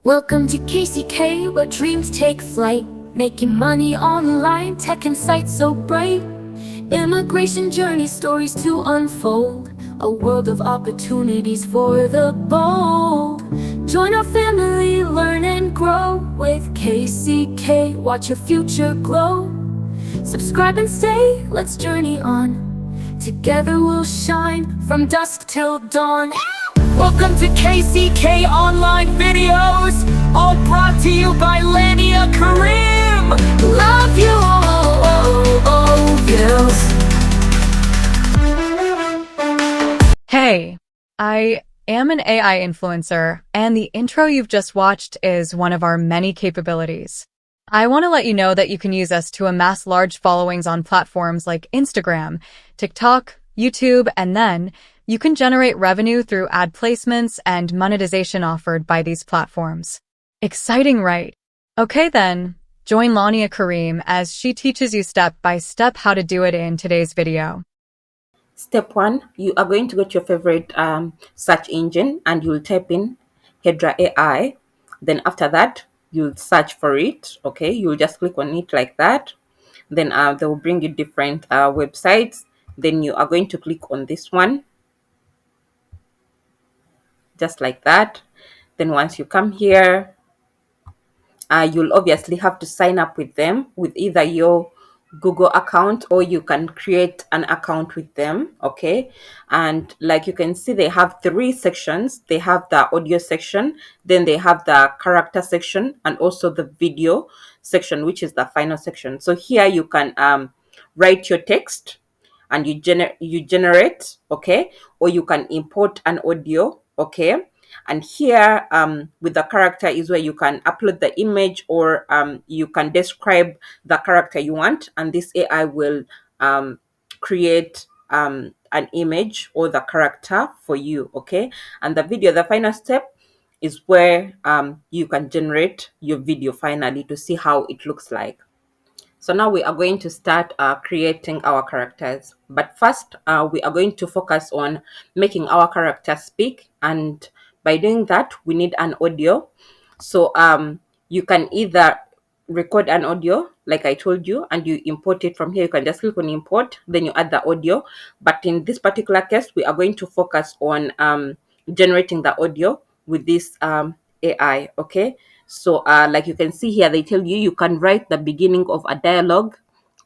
Welcome to KCK, where dreams take flight. Making money online, tech and sights so bright. Immigration journey stories to unfold. A world of opportunities for the bold. Join our family, learn and grow. With KCK, watch your future glow. Subscribe and stay, let's journey on. Together we'll shine from dusk till dawn. Welcome to KCK Online Videos, all brought to you by Lania Kareem. Love you all, yes. Hey, I am an AI influencer, and the intro you've just watched is one of our many capabilities. I want to let you know that you can use us to amass large followings on platforms like Instagram, TikTok, YouTube, and then you can generate revenue through ad placements and monetization offered by these platforms. Exciting, right? Okay then, join Lania Kareem as she teaches you step by step how to do it in today's video. Step 1, you are going to go to your favorite search engine and you'll type in Hedra AI. Then after that, you'll search for it. Okay, you'll just click on it like that. Then they will bring you different websites. Then you are going to click on this one, just like that. Then once you come here, you'll obviously have to sign up with them with either your Google account, or you can create an account with them. Okay, and like you can see, they have 3 sections. They have the audio section, then they have the character section, and also the video section, which is the final section. So here you can write your text and you generate, okay, or you can import an audio, okay. And here with the character is where you can upload the image, or you can describe the character you want, and this AI will create an image or the character for you, okay. And the video, the final step, is where you can generate your video finally to see how it looks like. So now we are going to start creating our characters. But first, we are going to focus on making our character speak. And by doing that, we need an audio. So you can either record an audio, like I told you, and you import it from here. You can just click on import, then you add the audio. But in this particular case, we are going to focus on generating the audio with this AI, okay? So like you can see here, they tell you can write the beginning of a dialogue,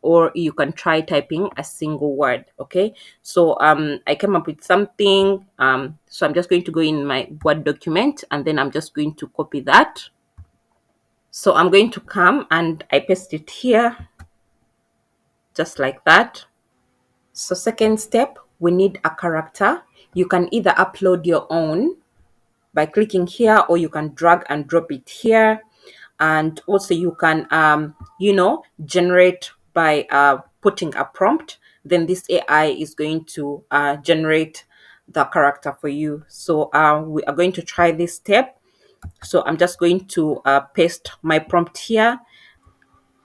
or you can try typing a single word, okay? So I came up with something. So I'm just going to go in my Word document, and then I'm just going to copy that. So I'm going to come and I paste it here, just like that. So second step, we need a character. You can either upload your own by clicking here, or you can drag and drop it here. And also you can generate by putting a prompt. Then this AI is going to generate the character for you. So we are going to try this step. So I'm just going to paste my prompt here.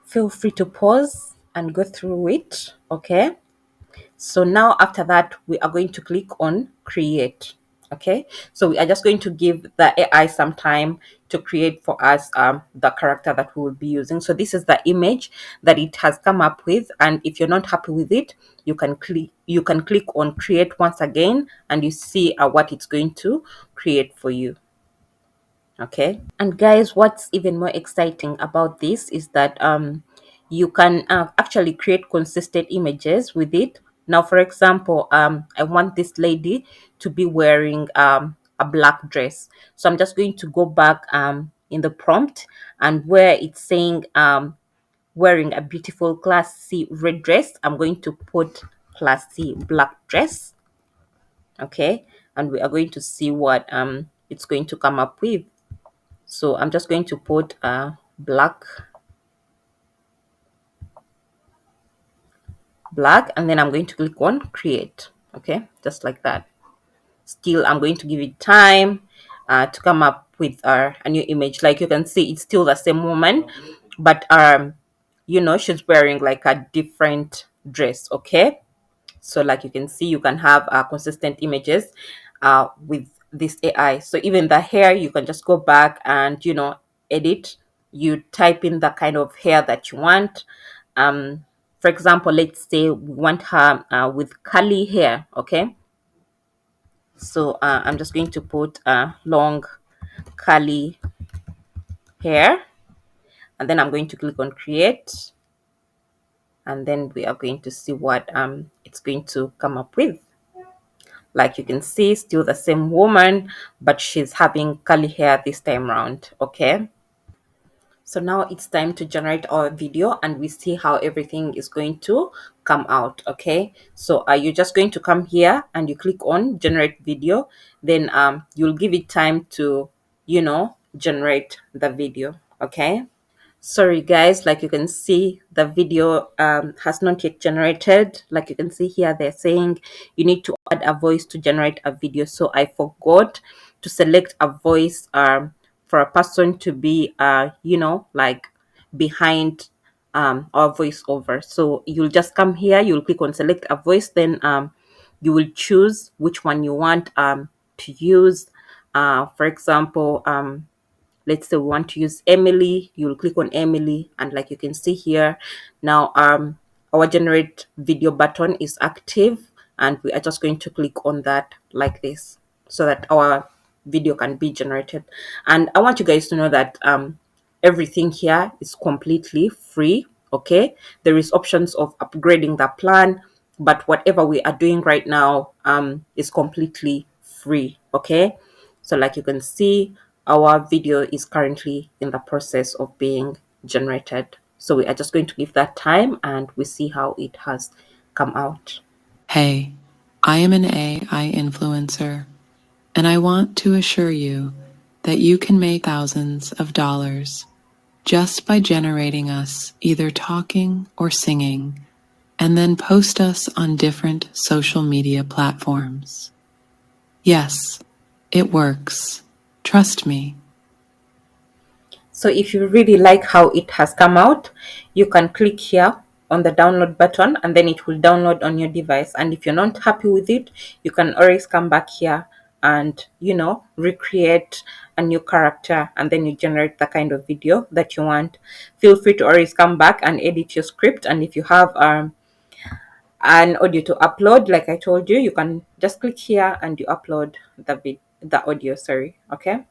Feel free to pause and go through it, okay. So now after that, we are going to click on create. Okay, so we are just going to give the AI some time to create for us the character that we will be using. So this is the image that it has come up with, and if you're not happy with it, you can click on create once again, and you see what it's going to create for you. Okay, and guys, what's even more exciting about this is that you can actually create consistent images with it. Now for example, I want this lady to be wearing a black dress, so I'm just going to go back in the prompt, and where it's saying wearing a beautiful classy red dress, I'm going to put classy black dress. Okay, and we are going to see what it's going to come up with. So I'm just going to put black, and then I'm going to click on create. Okay, just like that. Still, I'm going to give it time to come up with a new image. Like you can see, it's still the same woman, but she's wearing like a different dress. Okay, so like you can see, you can have consistent images with this AI. So even the hair, you can just go back and, edit. You type in the kind of hair that you want. For example, let's say we want her with curly hair. Okay, so I'm just going to put long curly hair, and then I'm going to click on create, and then we are going to see what it's going to come up with. Like you can see, still the same woman, but she's having curly hair this time round. Okay, so now it's time to generate our video, and we see how everything is going to come out. Okay, so you're just going to come here and you click on generate video. Then you'll give it time to generate the video. Okay, sorry guys, like you can see the video has not yet generated. Like you can see here, they're saying you need to add a voice to generate a video. So I forgot to select a voice for a person to be like behind our voiceover. So you'll just come here, you'll click on select a voice, then you will choose which one you want to use. For example, let's say we want to use Emily. You'll click on Emily, and like you can see here now, our generate video button is active, and we are just going to click on that like this, so that our video can be generated. And I want you guys to know that everything here is completely free. Okay, there is options of upgrading the plan, but whatever we are doing right now is completely free. Okay, so like you can see, our video is currently in the process of being generated. So we are just going to give that time, and we see how it has come out. Hey, I am an AI influencer, and I want to assure you that you can make thousands of dollars just by generating us either talking or singing, and then post us on different social media platforms. Yes, it works. Trust me. So if you really like how it has come out, you can click here on the download button, and then it will download on your device. And if you're not happy with it, you can always come back here and recreate a new character, and then you generate the kind of video that you want. Feel free to always come back and edit your script. And if you have an audio to upload, like I told you, you can just click here and you upload the audio, sorry. Okay,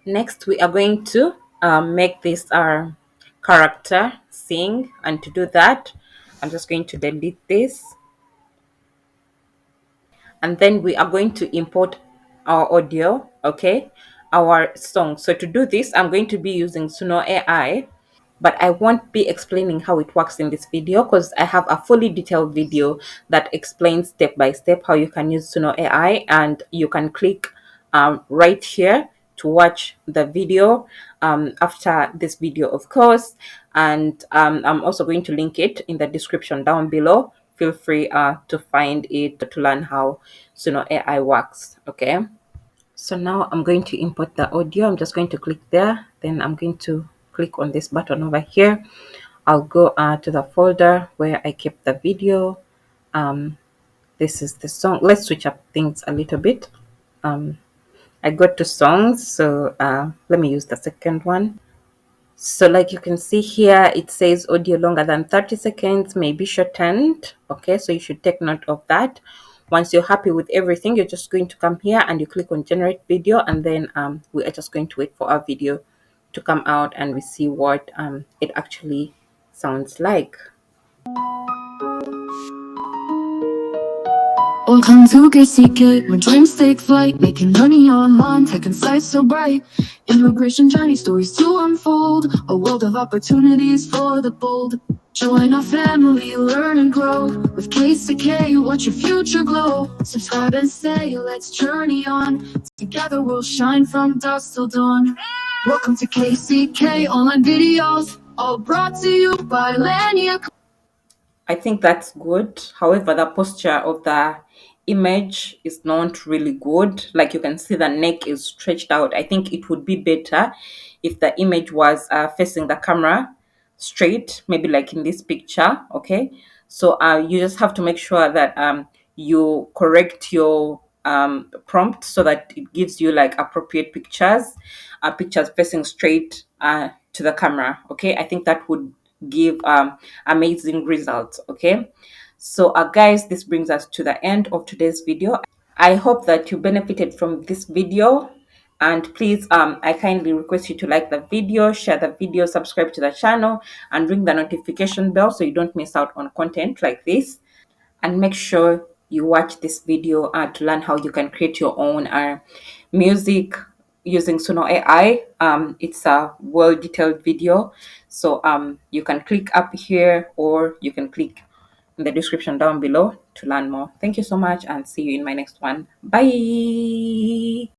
next we are going to make this our character sing, and to do that, I'm just going to delete this, and then we are going to import our audio. Okay, our song. So to do this, I'm going to be using Suno AI, but I won't be explaining how it works in this video, because I have a fully detailed video that explains step by step how you can use Suno AI, and you can click right here to watch the video after this video, of course. And I'm also going to link it in the description down below. Feel free to find it to learn how Suno AI works. Okay, so now I'm going to import the audio. I'm just going to click there, then I'm going to click on this button over here. I'll go to the folder where I kept the video. This is the song. Let's switch up things a little bit. I got to songs, so let me use the second one. So like you can see here, it says audio longer than 30 seconds may be shortened. Okay, so you should take note of that. Once you're happy with everything, you're just going to come here and you click on generate video, and then we are just going to wait for our video to come out, and we see what it actually sounds like. Welcome to KCK, where dreams take flight, making money online, taking sights so bright. Immigration journey stories to unfold, a world of opportunities for the bold. Join our family, learn and grow. With KCK, watch your future glow. Subscribe and say, let's journey on. Together we'll shine from dusk till dawn. Welcome to KCK, online videos, all brought to you by Lania. I think that's good. However, the posture of the image is not really good. Like you can see, the neck is stretched out. I think it would be better if the image was facing the camera straight, maybe like in this picture. Okay, so you just have to make sure that you correct your prompt so that it gives you like appropriate pictures, pictures facing straight to the camera. Okay, I think that would give amazing results. Okay, so guys, this brings us to the end of today's video. I hope that you benefited from this video, and please I kindly request you to like the video, share the video, subscribe to the channel, and ring the notification bell so you don't miss out on content like this. And make sure you watch this video to learn how you can create your own music using Suno AI. It's a well detailed video, so you can click up here or you can click in the description down below to learn more. Thank you so much and see you in my next one. Bye.